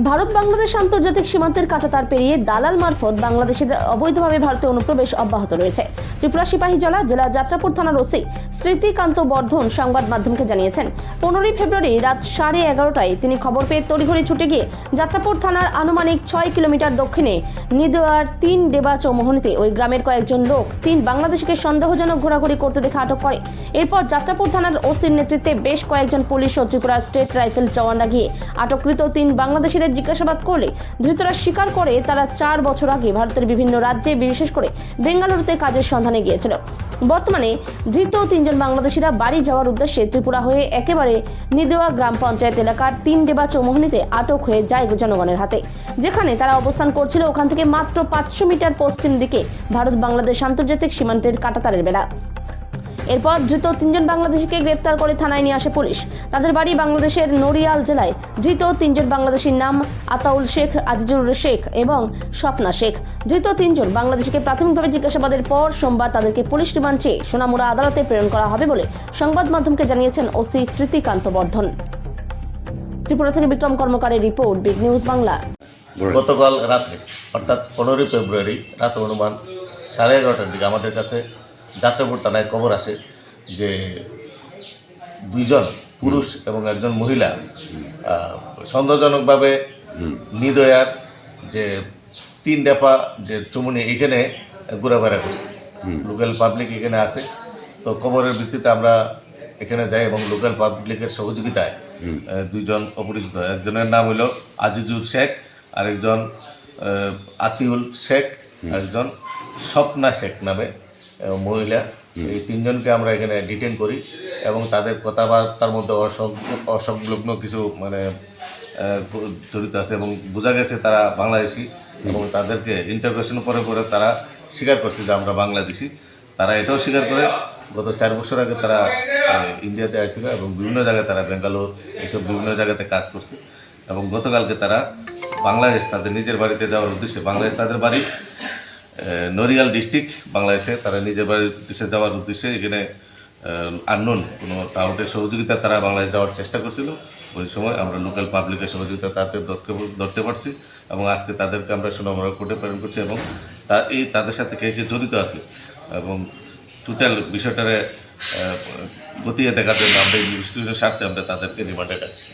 ভারত বাংলাদেশ আন্তর্জাতিক সীমান্তের কাঁটাতার পেরিয়ে দালাল মারফত বাংলাদেশিদের অবৈধভাবে ভারতে অনুপ্রবেশ অব্যাহত রয়েছে। ত্রিপুরা সিপাহীজলা জেলা যাত্রাপুর থানার ওসি স্মৃতিকান্ত বর্ধন সংবাদ মাধ্যমকে জানিয়েছেন, 15 ফেব্রুয়ারি রাত 11:30টায় তিনি খবর পেয়ে তড়িঘড়ি ছুটে গিয়ে যাত্রাপুর থানার আনুমানিক 6 কিলোমিটার দক্ষিণে নিদোয়ার 3 ডেবা চৌমোহনীতে ওই গ্রামের কয়েকজন লোক 3 বাংলাদেশিকে সন্দেহজনক ঘোরাঘুরি করতে দেখে আটক করে। এরপর যাত্রাপুর থানার ওসির নেতৃত্বে বেশ কয়েকজন পুলিশ ও ত্রিপুরা স্টেট রাইফেল জওয়ানরা গিয়ে আটককৃত 3 বাংলাদেশিদের জিজ্ঞাসাবাদ করলে ধৃতরা স্বীকার করে তারা 4 বছর আগে ভারতের বিভিন্ন রাজ্যে বিশেষ করে বেঙ্গালুরুতে কাজের সন্ধানে গিয়েছিল। বর্তমানে ধৃত 3 জন বাংলাদেশিরা বাড়ি যাওয়ার উদ্দেশ্যে ত্রিপুরা হয়ে একেবারে নিদোয়া গ্রাম পঞ্চায়েত এলাকার 3 ডেবা চৌমোহনীতে আটক হয়ে যায় জনগণের হাতে, যেখানে তারা অবস্থান করছিল ওখান থেকে মাত্র 500 মিটার পশ্চিম দিকে ভারত বাংলাদেশ আন্তর্জাতিক সীমান্তের কাঁটাতারের বেড়া। এরপর ধৃত 3 জন বাংলাদেশিকে গ্রেপ্তার করে থানায় নিয়ে আসে পুলিশ। তাদের বাড়ি বাংলাদেশের নড়িয়াল জেলায়। ধৃত 3 জন বাংলাদেশির নাম আতাউল শেখ, আজিজুর শেখ এবং স্বপ্না শেখ। ধৃত 3 জন বাংলাদেশিকে প্রাথমিকভাবে জিজ্ঞাসাবাদের পর সোমবার তাদেরকে পুলিশ রিমান্ড চেয়ে সোনামুড়া আদালতে প্রেরণ করা হবে বলে সংবাদ মাধ্যমকে জানিয়েছেন ওসি স্মৃতিকান্ত বর্ধন। ত্রিপুরা থেকে বিক্রম কর্মকারের রিপোর্ট, বিগ নিউজ বাংলা। গতকাল রাত্রে অর্থাৎ 15 ফেব্রুয়ারি রাত অনুমান 11:30টার দিকে আমাদের কাছে যাত্রাপুর থানায় খবর আসে যে 2 জন পুরুষ এবং একজন মহিলা সন্দেহজনকভাবে নিদয়ার যে 3 ডেপা যে চৌমুহনী এখানে ঘোরাফেরা করছে। লোকাল পাবলিক এখানে আসে, তো খবরের ভিত্তিতে আমরা এখানে যাই এবং লোকাল পাবলিকের সহযোগিতায় 2 জন অপরিচিত, একজনের নাম হলো আজিজুর শেখ, আরেকজন আতিউল শেখ, আরেকজন স্বপ্না শেখ নামে মহিলা। এই 3 জনকে আমরা এখানে ডিটেন করি এবং তাদের কথাবার্তার মধ্যে অসংলগ্ন কিছু জড়িত আছে এবং বোঝা গেছে তারা বাংলাদেশি এবং তাদেরকে ইন্টারোগেশন করে তারা স্বীকার করছে যে আমরা বাংলাদেশি। তারা এটাও স্বীকার করে গত 4 বছর আগে তারা ইন্ডিয়াতে আসছিল এবং বিভিন্ন জায়গায় তারা বেঙ্গালোর এইসব বিভিন্ন জায়গাতে কাজ করছে এবং গতকালকে তারা বাংলাদেশ তাদের নিজের বাড়িতে যাওয়ার উদ্দেশ্যে, বাংলাদেশ তাদের বাড়ি নড়িয়াল ডিস্ট্রিক্ট বাংলাদেশে, তারা নিজের বাড়ির উদ্দেশ্যে যাওয়ার উদ্দেশ্যে এখানে আননোন কোনো টাউটের সহযোগিতা তারা বাংলাদেশ যাওয়ার চেষ্টা করছিল। ওই সময় আমরা লোকাল পাবলিকের সহযোগিতা তাদের ধরতে পারছি এবং আজকে তাদেরকে আমরা সোনামুড়া কোর্টে প্রেরণ করছি এবং তাদের সাথে কে কে জড়িত আছে এবং টোটাল বিষয়টারে গতিয়ে দেখার জন্য আমরা ইনভেস্টিগেশনের স্বার্থে আমরা তাদেরকে রিমান্ডে রাখছি।